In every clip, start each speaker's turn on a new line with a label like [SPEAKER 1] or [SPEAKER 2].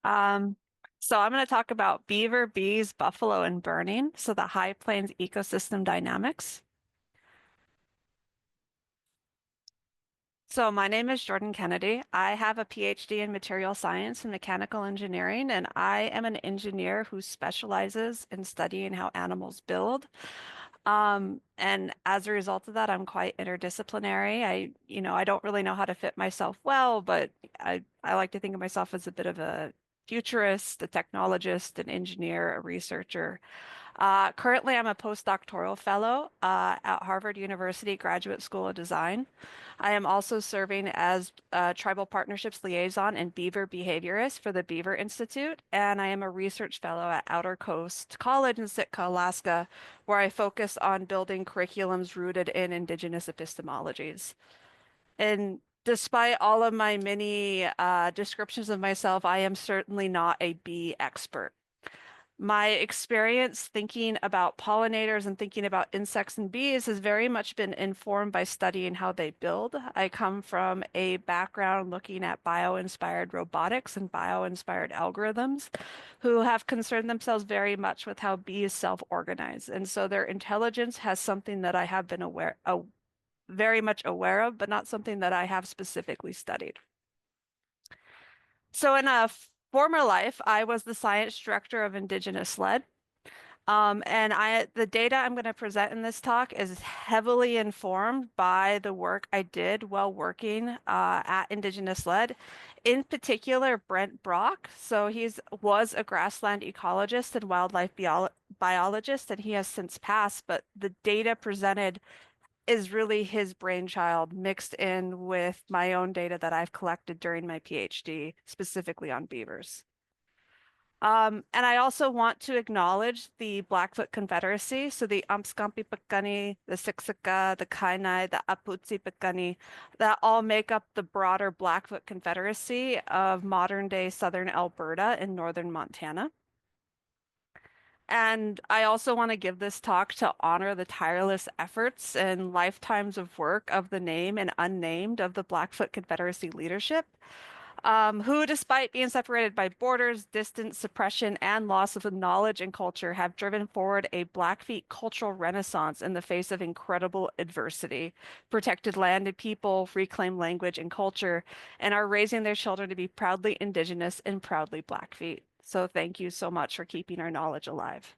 [SPEAKER 1] Um, so I'm going to talk about beaver, bees, buffalo, and burning. So the high plains ecosystem dynamics. So my name is Jordan Kennedy. I have a PhD in material science and mechanical engineering, and I am an engineer who specializes in studying how animals build. And as a result of that, I'm quite interdisciplinary. I don't really know how to fit myself well, but I like to think of myself as a bit of a futurist, a technologist, an engineer, a researcher. Currently, I'm a postdoctoral fellow at Harvard University Graduate School of Design. I am also serving as a tribal partnerships liaison and beaver behaviorist for the Beaver Institute, and I am a research fellow at Outer Coast College in Sitka, Alaska, where I focus on building curriculums rooted in indigenous epistemologies. And despite all of my many descriptions of myself, I am certainly not a bee expert. My experience thinking about pollinators and thinking about insects and bees has very much been informed by studying how they build. I come from a background looking at bio-inspired robotics and bio-inspired algorithms who have concerned themselves very much with how bees self-organize. And so their intelligence has something that I have been very much aware of, but not something that I have specifically studied. So in a former life, I was the science director of Indigenous SLED. The data I'm going to present in this talk is heavily informed by the work I did while working at Indigenous Led. In particular, Brent Brock. So was a grassland ecologist and wildlife biologist, and he has since passed. But the data presented is really his brainchild mixed in with my own data that I've collected during my PhD, specifically on beavers. And I also want to acknowledge the Blackfoot Confederacy, so the Amskampi Pikani, the Siksika, the Kainai, the Aputsi Pikani, that all make up the broader Blackfoot Confederacy of modern-day southern Alberta and northern Montana. And I also want to give this talk to honor the tireless efforts and lifetimes of work of the name and unnamed of the Blackfoot Confederacy leadership who, despite being separated by borders, distance, suppression, and loss of knowledge and culture, have driven forward a Blackfeet cultural renaissance in the face of incredible adversity, protected land and people, reclaimed language and culture, and are raising their children to be proudly Indigenous and proudly Blackfeet. So thank you so much for keeping our knowledge alive.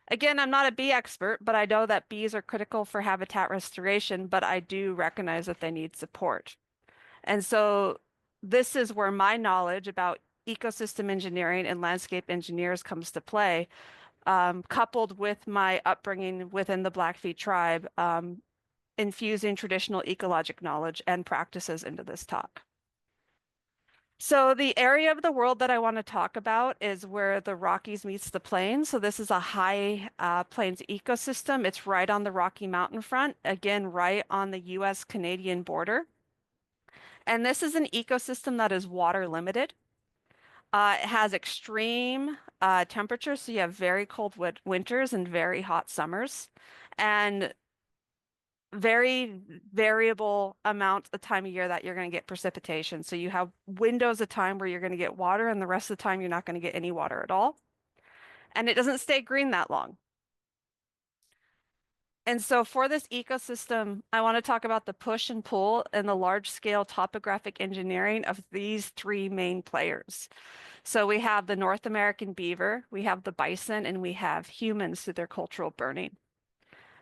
[SPEAKER 1] Again, I'm not a bee expert, but I know that bees are critical for habitat restoration, but I do recognize that they need support. And so this is where my knowledge about ecosystem engineering and landscape engineers comes to play, coupled with my upbringing within the Blackfeet tribe, infusing traditional ecologic knowledge and practices into this talk. So the area of the world that I want to talk about is where the Rockies meets the plains. So this is a high plains ecosystem. It's right on the Rocky Mountain front, again, right on the US-Canadian border. And this is an ecosystem that is water limited. It has extreme temperatures, so you have very cold winters and very hot summers, and very variable amount of time of year that you're going to get precipitation. So you have windows of time where you're going to get water, and the rest of the time you're not going to get any water at all. And it doesn't stay green that long. And so for this ecosystem, I want to talk about the push and pull and the large scale topographic engineering of these three main players. So we have the North American beaver, we have the bison, and we have humans through their cultural burning.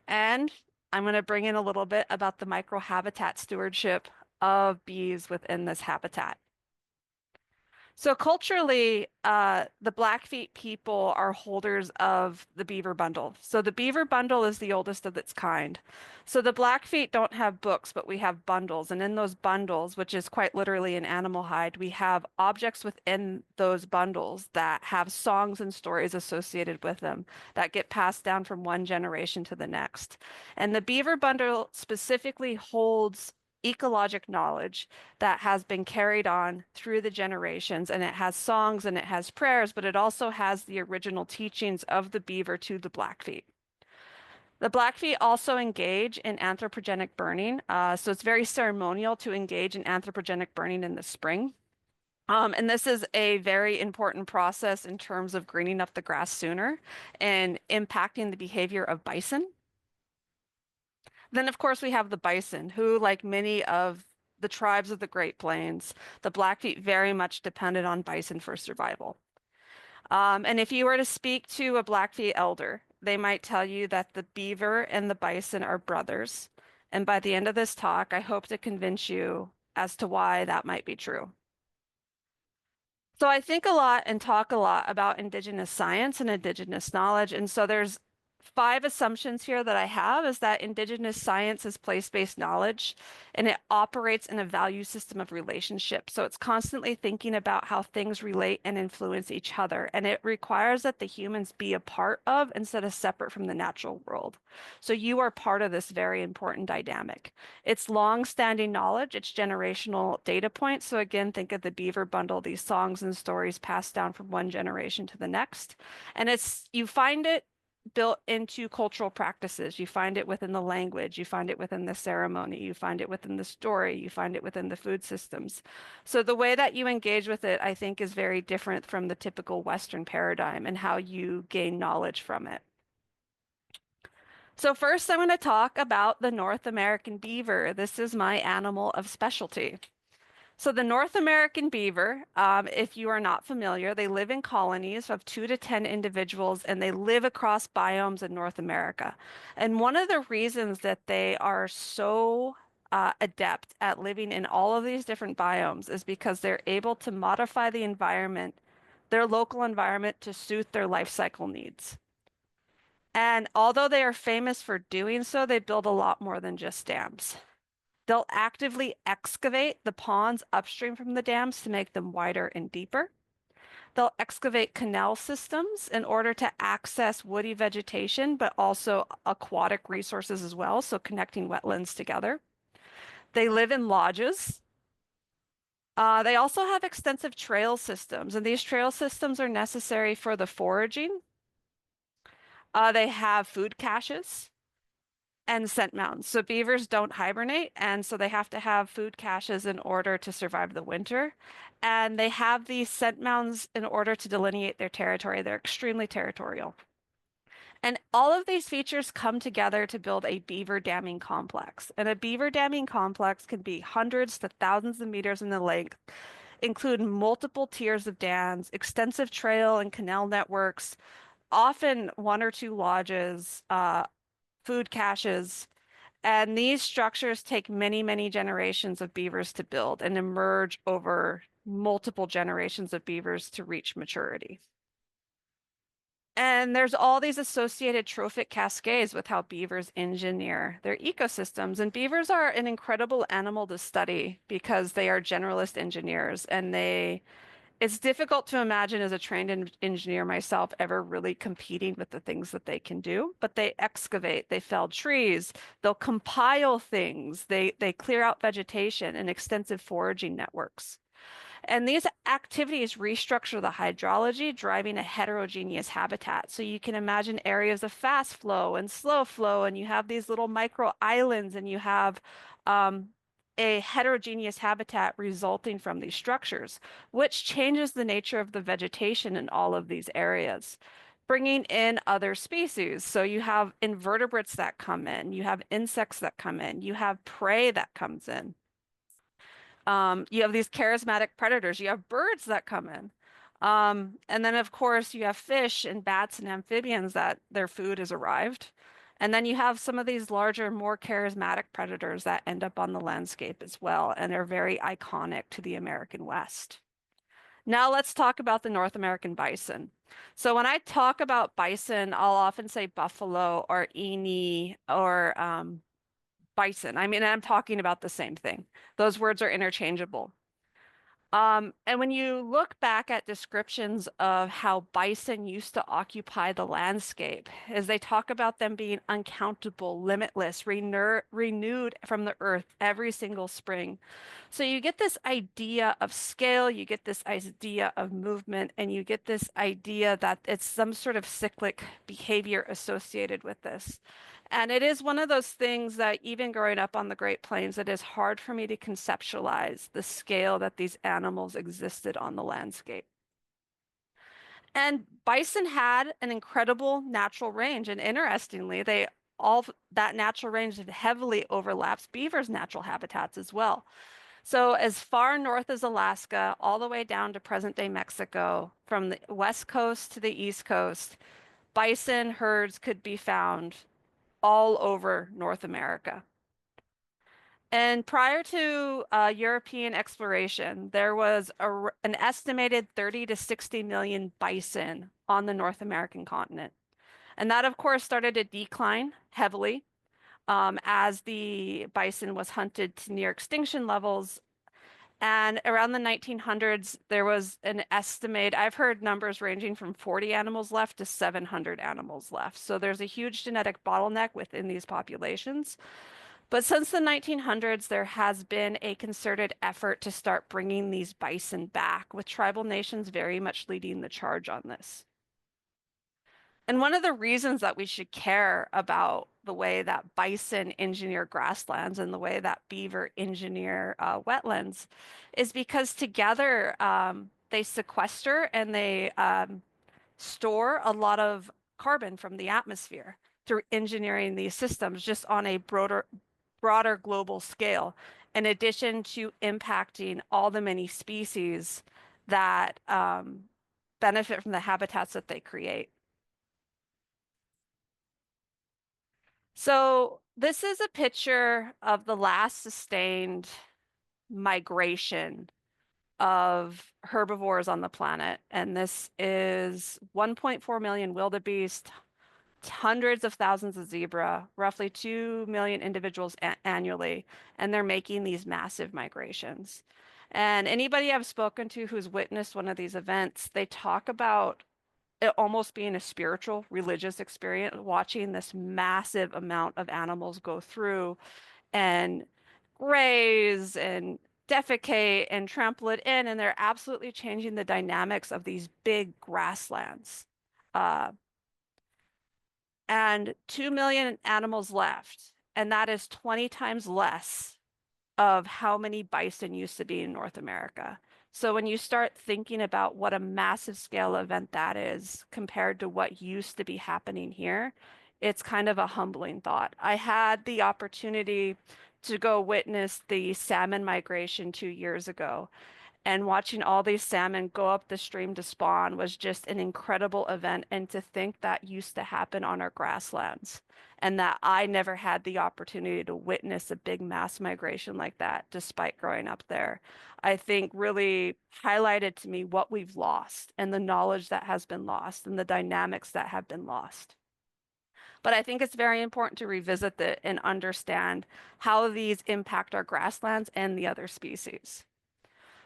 [SPEAKER 1] And I'm going to bring in a little bit about the microhabitat stewardship of bees within this habitat. So culturally, the Blackfeet people are holders of the beaver bundle. So the beaver bundle is the oldest of its kind. So the Blackfeet don't have books, but we have bundles. And in those bundles, which is quite literally an animal hide, we have objects within those bundles that have songs and stories associated with them that get passed down from one generation to the next. And the beaver bundle specifically holds ecologic knowledge that has been carried on through the generations, and it has songs and it has prayers, but it also has the original teachings of the beaver to the Blackfeet. The Blackfeet also engage in anthropogenic burning, so it's very ceremonial to engage in anthropogenic burning in the spring. And this is a very important process in terms of greening up the grass sooner and impacting the behavior of bison. Then, of course, we have the bison, who, like many of the tribes of the Great Plains, the Blackfeet very much depended on bison for survival. And if you were to speak to a Blackfeet elder, they might tell you that the beaver and the bison are brothers. And by the end of this talk, I hope to convince you as to why that might be true. So I think a lot and talk a lot about indigenous science and indigenous knowledge. And so there's five assumptions here that I have is that indigenous science is place-based knowledge and it operates in a value system of relationships. So it's constantly thinking about how things relate and influence each other. And it requires that the humans be a part of instead of separate from the natural world. So you are part of this very important dynamic. It's long-standing knowledge, it's generational data points. So again, think of the Beaver Bundle, these songs and stories passed down from one generation to the next. And it's you find it built into cultural practices. You find it within the language, you find it within the ceremony, you find it within the story, you find it within the food systems. So the way that you engage with it, I think, is very different from the typical Western paradigm and how you gain knowledge from it. So first, I'm going to talk about the North American beaver. This is my animal of specialty. So the North American beaver, if you are not familiar, they live in colonies of 2 to 10 individuals, and they live across biomes in North America. And one of the reasons that they are so adept at living in all of these different biomes is because they're able to modify the environment, their local environment, to suit their life cycle needs. And although they are famous for doing so, they build a lot more than just dams. They'll actively excavate the ponds upstream from the dams to make them wider and deeper. They'll excavate canal systems in order to access woody vegetation, but also aquatic resources as well, so connecting wetlands together. They live in lodges. They also have extensive trail systems, and these trail systems are necessary for the foraging. They have food caches and scent mounds. So beavers don't hibernate, and so they have to have food caches in order to survive the winter. And they have these scent mounds in order to delineate their territory. They're extremely territorial. And all of these features come together to build a beaver damming complex. And a beaver damming complex can be hundreds to thousands of meters in the length, include multiple tiers of dams, extensive trail and canal networks, often one or two lodges, food caches. And these structures take many, many generations of beavers to build and emerge over multiple generations of beavers to reach maturity. And there's all these associated trophic cascades with how beavers engineer their ecosystems. And beavers are an incredible animal to study because they are generalist engineers and it's difficult to imagine as a trained engineer myself ever really competing with the things that they can do, but they excavate, they fell trees, they'll compile things, they clear out vegetation and extensive foraging networks. And these activities restructure the hydrology, driving a heterogeneous habitat. So you can imagine areas of fast flow and slow flow, and you have these little micro islands, and you have a heterogeneous habitat resulting from these structures, which changes the nature of the vegetation in all of these areas, bringing in other species. So you have invertebrates that come in, you have insects that come in, you have prey that comes in. You have these charismatic predators. You have birds that come in. And then, of course, you have fish and bats and amphibians that their food has arrived. And then you have some of these larger, more charismatic predators that end up on the landscape as well, and are very iconic to the American West. Now let's talk about the North American bison. So when I talk about bison, I'll often say buffalo or emu or bison. I mean, I'm talking about the same thing. Those words are interchangeable. And when you look back at descriptions of how bison used to occupy the landscape, as they talk about them being uncountable, limitless, renewed from the earth every single spring. So you get this idea of scale, you get this idea of movement, and you get this idea that it's some sort of cyclic behavior associated with this. And it is one of those things that even growing up on the Great Plains, it is hard for me to conceptualize the scale that these animals existed on the landscape. And bison had an incredible natural range. And interestingly, they all that natural range heavily overlaps beavers' natural habitats as well. So as far north as Alaska, all the way down to present-day Mexico, from the west coast to the east coast, bison herds could be found all over North America. And prior to European exploration, there was an estimated 30 to 60 million bison on the North American continent. And that, of course, started to decline heavily as the bison was hunted to near extinction levels. And around the 1900s, there was an estimate, I've heard numbers ranging from 40 animals left to 700 animals left. So there's a huge genetic bottleneck within these populations. But since the 1900s, there has been a concerted effort to start bringing these bison back, with tribal nations very much leading the charge on this. And one of the reasons that we should care about the way that bison engineer grasslands and the way that beaver engineer wetlands is because together they sequester and they store a lot of carbon from the atmosphere through engineering these systems just on a broader global scale, in addition to impacting all the many species that benefit from the habitats that they create. So this is a picture of the last sustained migration of herbivores on the planet. And this is 1.4 million wildebeest, hundreds of thousands of zebra, roughly 2 million individuals annually, and they're making these massive migrations. And anybody I've spoken to who's witnessed one of these events, they talk about it almost being a spiritual, religious experience, watching this massive amount of animals go through and graze and defecate and trample it in, and they're absolutely changing the dynamics of these big grasslands. Uh, and 2 million animals left, and that is 20 times less of how many bison used to be in North America. So when you start thinking about what a massive scale event that is compared to what used to be happening here, it's kind of a humbling thought. I had the opportunity to go witness the salmon migration 2 years ago, and watching all these salmon go up the stream to spawn was just an incredible event. And to think that used to happen on our grasslands and that I never had the opportunity to witness a big mass migration like that, despite growing up there, I think really highlighted to me what we've lost and the knowledge that has been lost and the dynamics that have been lost. But I think it's very important to revisit that and understand how these impact our grasslands and the other species.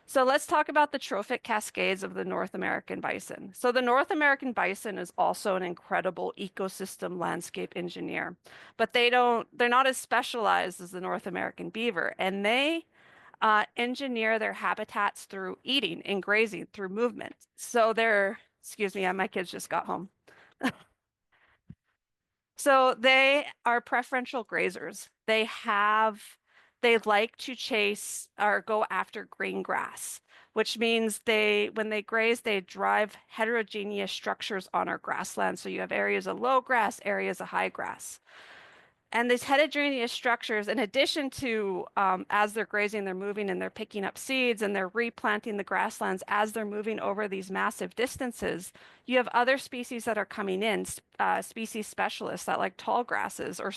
[SPEAKER 1] So let's talk about the trophic cascades of the North American bison. So the North American bison is also an incredible ecosystem landscape engineer, but they're not as specialized as the North American beaver, and they engineer their habitats through eating and grazing through movement. So excuse me, my kids just got home. So they are preferential grazers. They like to chase or go after green grass, which means when they graze, they drive heterogeneous structures on our grassland. So you have areas of low grass, areas of high grass. And these heterogeneous structures, in addition to as they're grazing, they're moving and they're picking up seeds and they're replanting the grasslands as they're moving over these massive distances, you have other species that are coming in, species specialists that like tall grasses or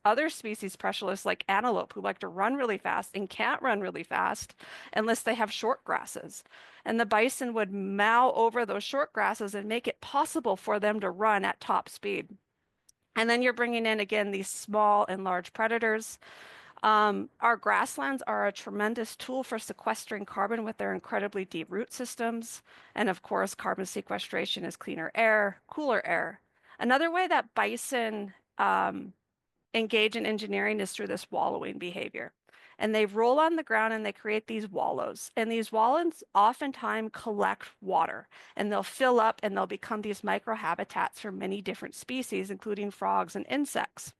[SPEAKER 1] other species specialists like antelope who like to run really fast and can't run really fast unless they have short grasses. And the bison would mow over those short grasses and make it possible for them to run at top speed. And then you're bringing in again these small and large predators. Our grasslands are a tremendous tool for sequestering carbon with their incredibly deep root systems. And of course, carbon sequestration is cleaner air, cooler air. Another way that bison engage in engineering is through this wallowing behavior. and they roll on the ground and they create these wallows. And these wallows oftentimes collect water and they'll fill up and they'll become these microhabitats for many different species, including frogs and insects,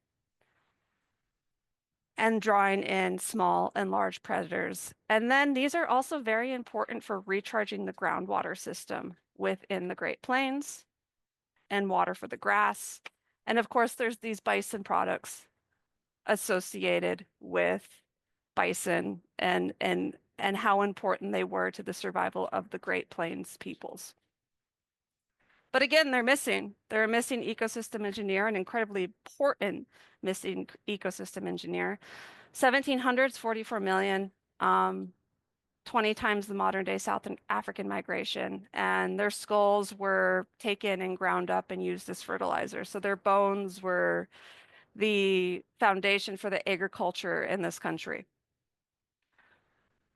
[SPEAKER 1] and drawing in small and large predators. And then these are also very important for recharging the groundwater system within the Great Plains and water for the grass. And of course, there's these bison products associated with bison and how important they were to the survival of the Great Plains peoples. But again, they're missing. They're a missing ecosystem engineer, an incredibly important missing ecosystem engineer. 1700s, 44 million, 20 times the modern day South African migration. And their skulls were taken and ground up and used as fertilizer. So their bones were the foundation for the agriculture in this country.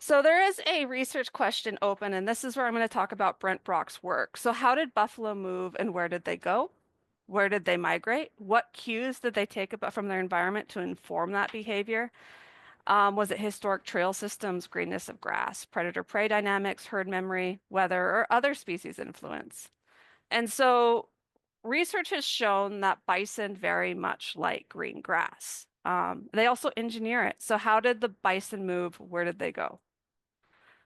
[SPEAKER 1] So there is a research question open, and this is where I'm going to talk about Brent Brock's work. So how did buffalo move and where did they go? Where did they migrate? What cues did they take about from their environment to inform that behavior? Was it historic trail systems, greenness of grass, predator-prey dynamics, herd memory, weather, or other species influence? And so research has shown that bison very much like green grass. They also engineer it. So how did the bison move? Where did they go?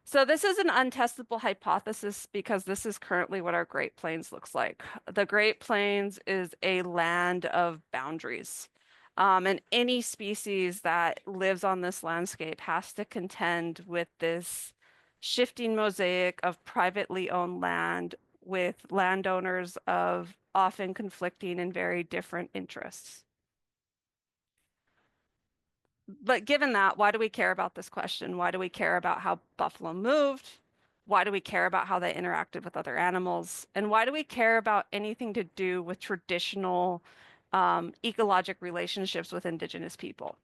[SPEAKER 1] So this is an untestable hypothesis because this is currently what our Great Plains looks like. The Great Plains is a land of boundaries. And any species that lives on this landscape has to contend with this shifting mosaic of privately owned land with landowners of often conflicting and very different interests. But given that, why do we care about this question? Why do we care about how buffalo moved? Why do we care about how they interacted with other animals? And why do we care about anything to do with traditional ecologic relationships with indigenous people?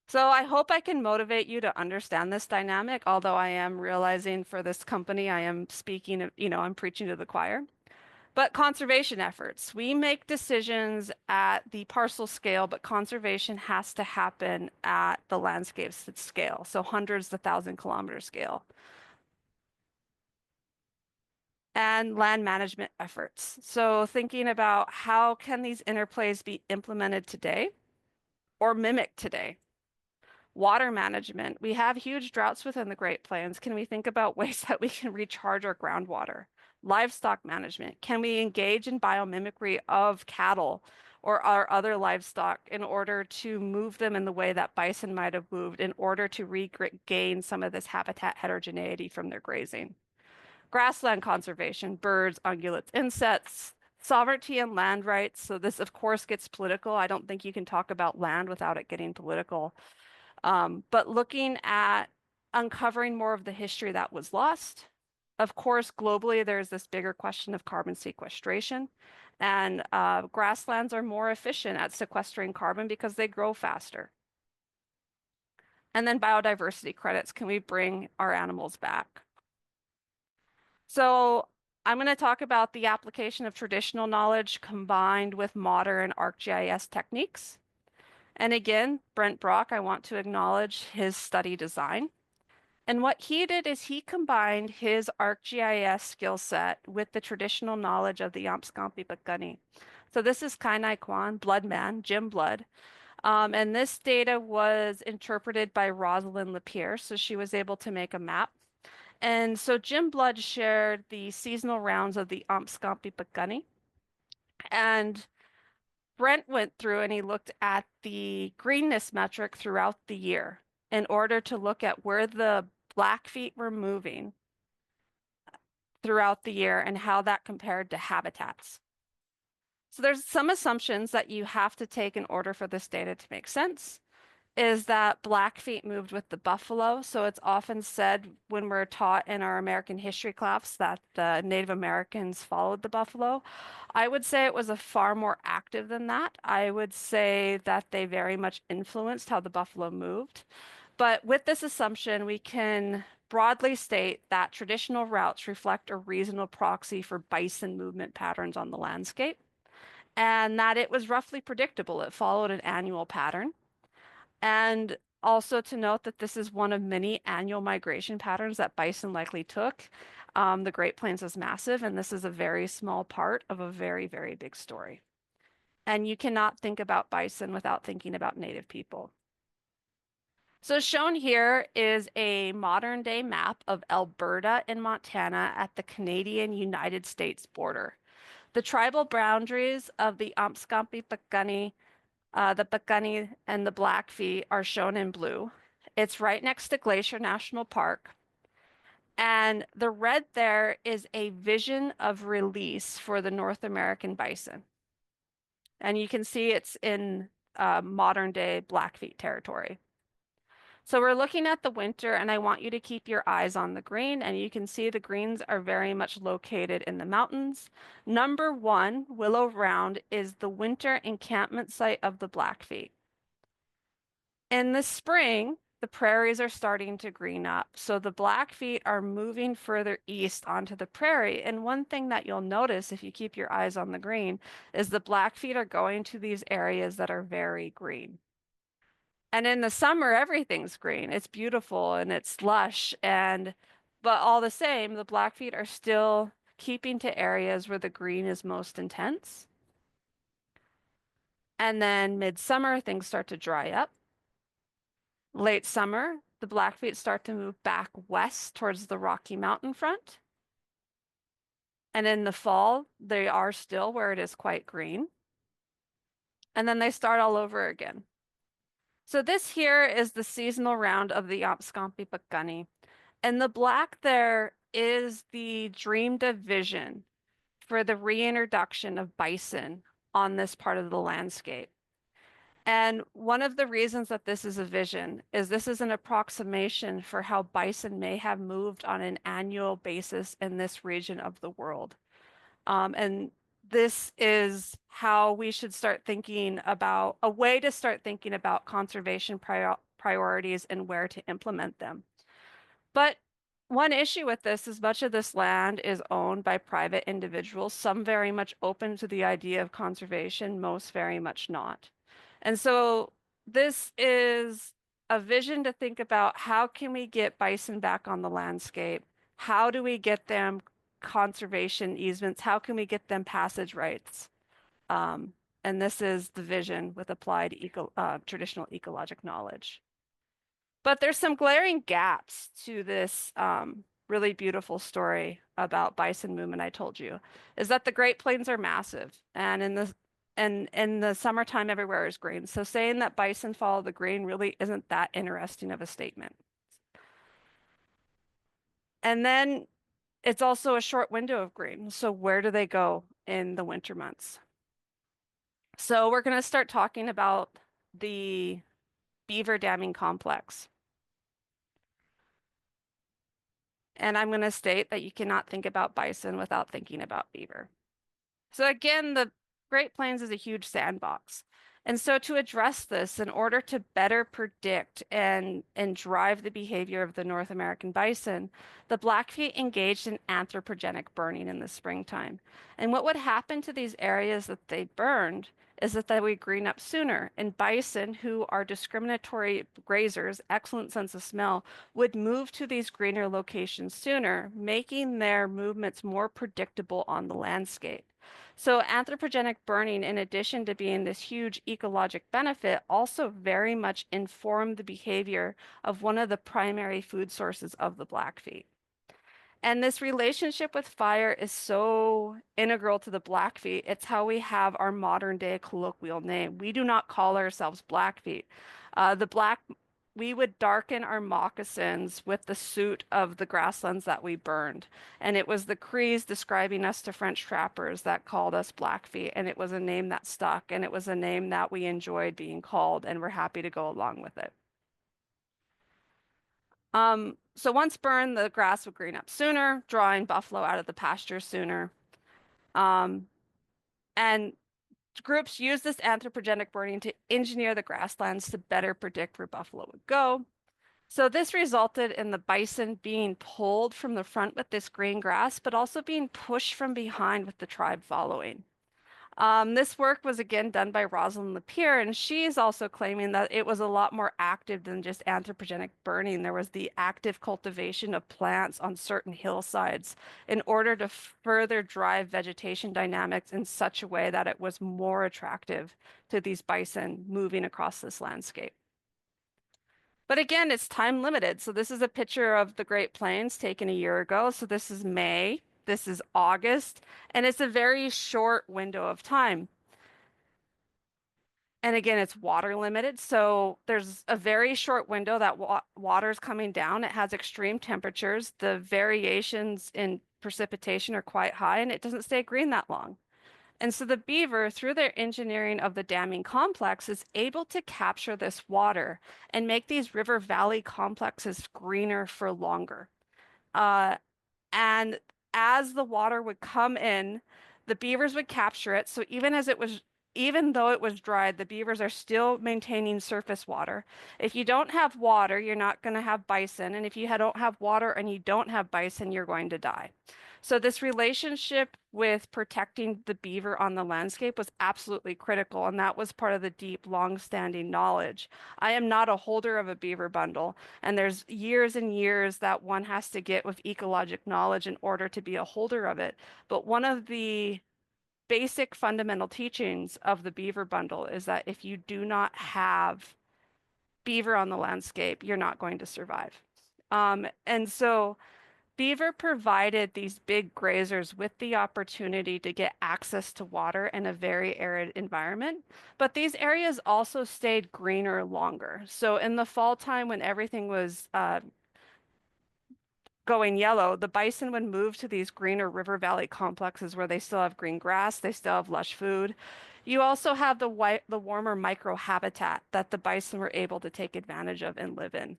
[SPEAKER 1] So I hope I can motivate you to understand this dynamic, although I am realizing for this company, I am speaking, I'm preaching to the choir. But conservation efforts, we make decisions at the parcel scale, but conservation has to happen at the landscape scale, so hundreds to 1,000 kilometer scale. And land management efforts. So thinking about how can these interplays be implemented today or mimicked today? Water management. We have huge droughts within the Great Plains. Can we think about ways that we can recharge our groundwater? Livestock management. Can we engage in biomimicry of cattle or our other livestock in order to move them in the way that bison might have moved in order to regain some of this habitat heterogeneity from their grazing? Grassland conservation, birds, ungulates, insects, sovereignty and land rights. So this, of course, gets political. I don't think you can talk about land without it getting political. But looking at uncovering more of the history that was lost. Of course, globally, there's this bigger question of carbon sequestration. And grasslands are more efficient at sequestering carbon because they grow faster. And then biodiversity credits. Can we bring our animals back? So I'm going to talk about the application of traditional knowledge combined with modern ArcGIS techniques. And again, Brent Brock, I want to acknowledge his study design. And what he did is he combined his ArcGIS skill set with the traditional knowledge of the Yamskampi So this is Kainai Kwan, Blood Man, Jim Blood. And this data was interpreted by Rosalind Lapierre, so she was able to make a map. And so Jim Blood shared the seasonal rounds of the Yamskampi and Brent went through and he looked at the greenness metric throughout the year in order to look at where the Blackfeet were moving throughout the year and how that compared to habitats. So there's some assumptions that you have to take in order for this data to make sense. Is that Blackfeet moved with the buffalo. So it's often said when we're taught in our American history class that the Native Americans followed the buffalo. I would say it was a far more active than that. I would say that they very much influenced how the buffalo moved. But with this assumption, we can broadly state that traditional routes reflect a reasonable proxy for bison movement patterns on the landscape, and that it was roughly predictable. It followed an annual pattern. And Also to note that this is one of many annual migration patterns that bison likely took. The Great Plains is massive, and this is a very small part of a very, very big story. And you cannot think about bison without thinking about Native people. So shown here is a modern day map of Alberta and Montana at the Canadian United States border. The tribal boundaries of the Umpskumpy-Piikani, the Piikani, and the Blackfeet are shown in blue. It's right next to Glacier National Park. And the red there is a vision of release for the North American bison. And you can see it's in modern day Blackfeet territory. So we're looking at the winter, and I want you to keep your eyes on the green, and you can see the greens are very much located in the mountains. Number one, Willow Round, is the winter encampment site of the Blackfeet. In the spring, the prairies are starting to green up. So the Blackfeet are moving further east onto the prairie. And one thing that you'll notice if you keep your eyes on the green is the Blackfeet are going to these areas that are very green. And in the summer, everything's green. It's beautiful and it's lush. But all the same, the Blackfeet are still keeping to areas where the green is most intense. And then midsummer, things start to dry up. Late summer, the Blackfeet start to move back west towards the Rocky Mountain front. And in the fall, they are still where it is quite green. And then they start all over again. So this here is the seasonal round of the Opscompi-Pacani. And the black there is the dreamed of vision for the reintroduction of bison on this part of the landscape. And one of the reasons that this is a vision is this is an approximation for how bison may have moved on an annual basis in this region of the world. And this is how we should start thinking about a way to start thinking about conservation priorities and where to implement them. But one issue with this is much of this land is owned by private individuals, some very much open to the idea of conservation, most very much not. And so this is a vision to think about how can we get bison back on the landscape? How do we get them conservation easements? How can we get them passage rights? And this is the vision with applied traditional ecologic knowledge. But there's some glaring gaps to this really beautiful story about bison movement I told you, is that the Great Plains are massive, and in the summertime everywhere is green. So saying that bison follow the green really isn't that interesting of a statement. And then it's also a short window of green. So where do they go in the winter months? So we're going to start talking about the beaver damming complex. And I'm going to state that you cannot think about bison without thinking about beaver. So again, the Great Plains is a huge sandbox. And so to address this, in order to better predict and drive the behavior of the North American bison, the Blackfeet engaged in anthropogenic burning in the springtime. And what would happen to these areas that they burned is that they would green up sooner. And bison, who are discriminatory grazers, excellent sense of smell, would move to these greener locations sooner, making their movements more predictable on the landscape. So anthropogenic burning, in addition to being this huge ecologic benefit, also very much informed the behavior of one of the primary food sources of the Blackfeet. And this relationship with fire is so integral to the Blackfeet. It's how we have our modern day colloquial name. We do not call ourselves Blackfeet. We would darken our moccasins with the soot of the grasslands that we burned. And it was the Crees describing us to French trappers that called us Blackfeet. And it was a name that stuck, and it was a name that we enjoyed being called, and we're happy to go along with it. So once burned, the grass would green up sooner, drawing buffalo out of the pasture sooner. Um, and groups use this anthropogenic burning to engineer the grasslands to better predict where buffalo would go. So this resulted in the bison being pulled from the front with this green grass, but also being pushed from behind with the tribe following. This work was again done by Rosalind Lapierre, and she's also claiming that it was a lot more active than just anthropogenic burning. There was the active cultivation of plants on certain hillsides in order to further drive vegetation dynamics in such a way that it was more attractive to these bison moving across this landscape. But again, it's time limited. So this is a picture of the Great Plains taken a year ago. So this is May, this is August, and it's a very short window of time. And again, it's water limited. So there's a very short window that water's coming down. It has extreme temperatures. The variations in precipitation are quite high, and it doesn't stay green that long. And so the beaver, through their engineering of the damming complex, is able to capture this water and make these river valley complexes greener for longer. Uh, and as the water would come in, the beavers would capture it. So even though it was dried, the beavers are still maintaining surface water. If you don't have water, you're not going to have bison. And if you don't have water and you don't have bison, you're going to die. So this relationship with protecting the beaver on the landscape was absolutely critical, and that was part of the deep, long-standing knowledge. I am not a holder of a beaver bundle, and there's years and years that one has to get with ecologic knowledge in order to be a holder of it. But one of the basic fundamental teachings of the beaver bundle is that if you do not have beaver on the landscape, you're not going to survive. And so beaver provided these big grazers with the opportunity to get access to water in a very arid environment, but these areas also stayed greener longer. So in the fall time when everything was going yellow, the bison would move to these greener river valley complexes where they still have green grass, they still have lush food. You also have the warmer microhabitat that the bison were able to take advantage of and live in.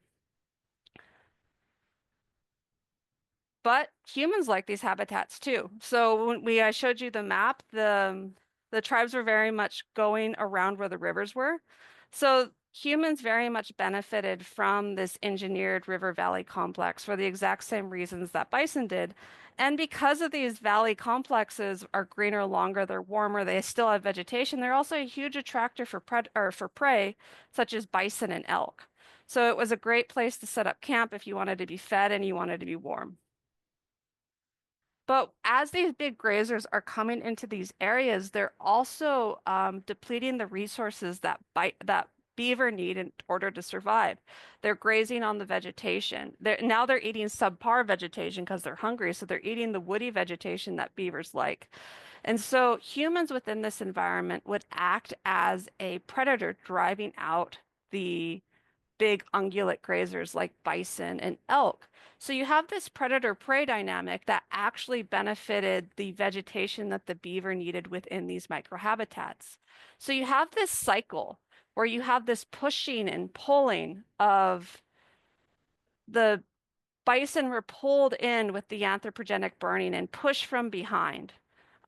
[SPEAKER 1] But humans like these habitats too. So when I showed you the map, the tribes were very much going around where the rivers were. So humans very much benefited from this engineered river valley complex for the exact same reasons that bison did. And because of these valley complexes are greener longer, they're warmer, they still have vegetation, they're also a huge attractor for for prey, such as bison and elk. So it was a great place to set up camp if you wanted to be fed and you wanted to be warm. But as these big grazers are coming into these areas, they're also depleting the resources that beaver need in order to survive. They're grazing on the vegetation. Now they're eating subpar vegetation because they're hungry, so they're eating the woody vegetation that beavers like. And so humans within this environment would act as a predator driving out the big ungulate grazers like bison and elk. So you have this predator-prey dynamic that actually benefited the vegetation that the beaver needed within these microhabitats. So you have this cycle where you have this pushing and pulling of the bison were pulled in with the anthropogenic burning and pushed from behind.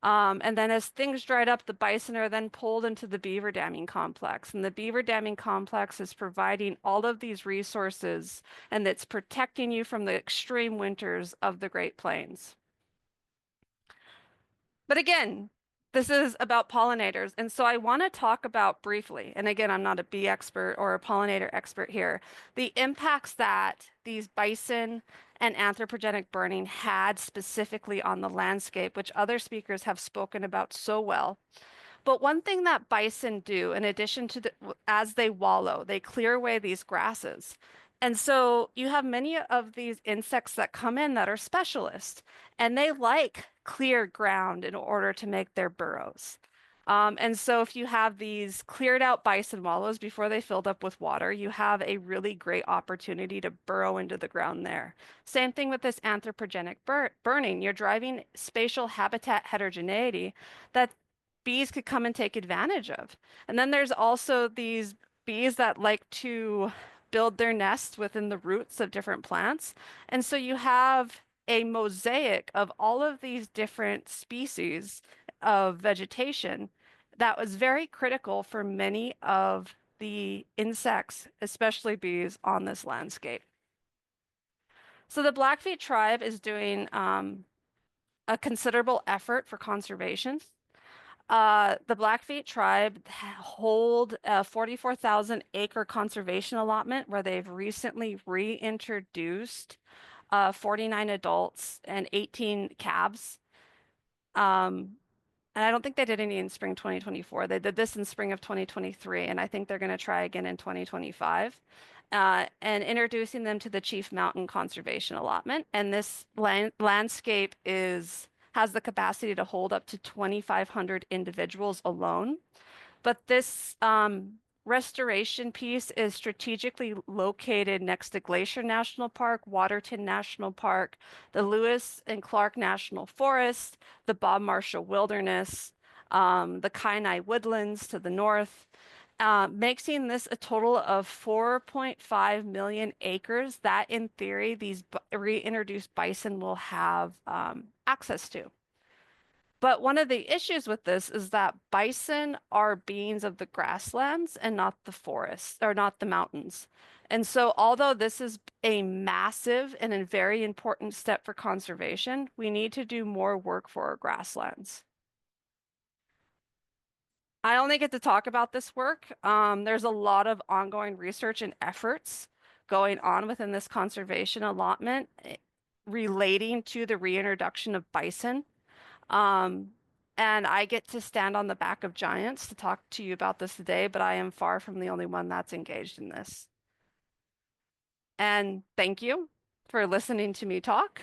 [SPEAKER 1] And then as things dried up, the bison are then pulled into the beaver damming complex. And the beaver damming complex is providing all of these resources and it's protecting you from the extreme winters of the Great Plains. But again, this is about pollinators. And so I want to talk about briefly, and again, I'm not a bee expert or a pollinator expert here, the impacts that these bison and anthropogenic burning had specifically on the landscape, which other speakers have spoken about so well. But one thing that bison do, in addition to as they wallow, they clear away these grasses. And so you have many of these insects that come in that are specialists, and they like clear ground in order to make their burrows. And so if you have these cleared out bison wallows before they filled up with water, you have a really great opportunity to burrow into the ground there. Same thing with this anthropogenic burning. You're driving spatial habitat heterogeneity that bees could come and take advantage of. And then there's also these bees that like to build their nests within the roots of different plants. And so you have a mosaic of all of these different species of vegetation that was very critical for many of the insects, especially bees, on this landscape. So the Blackfeet tribe is doing a considerable effort for conservation. The Blackfeet tribe hold a 44,000 acre conservation allotment where they've recently reintroduced 49 adults and 18 calves. Um, and I don't think they did any in spring 2024. They did this in spring of 2023, and I think they're going to try again in 2025. And introducing them to the Chief Mountain Conservation Allotment. And this landscape has the capacity to hold up to 2,500 individuals alone. But this restoration piece is strategically located next to Glacier National Park, Waterton National Park, the Lewis and Clark National Forest, the Bob Marshall Wilderness, the Kainai Woodlands to the north, making this a total of 4.5 million acres that, in theory, these reintroduced bison will have access to. But one of the issues with this is that bison are beings of the grasslands and not the forests or not the mountains. And so, although this is a massive and a very important step for conservation, we need to do more work for our grasslands. I only get to talk about this work. There's a lot of ongoing research and efforts going on within this conservation allotment relating to the reintroduction of bison. Um, and I get to stand on the back of giants to talk to you about this today, but I am far from the only one that's engaged in this. And thank you for listening to me talk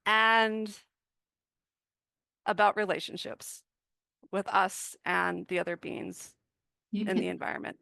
[SPEAKER 1] and about relationships with us and the other beings
[SPEAKER 2] You
[SPEAKER 1] in the
[SPEAKER 2] can
[SPEAKER 1] environment.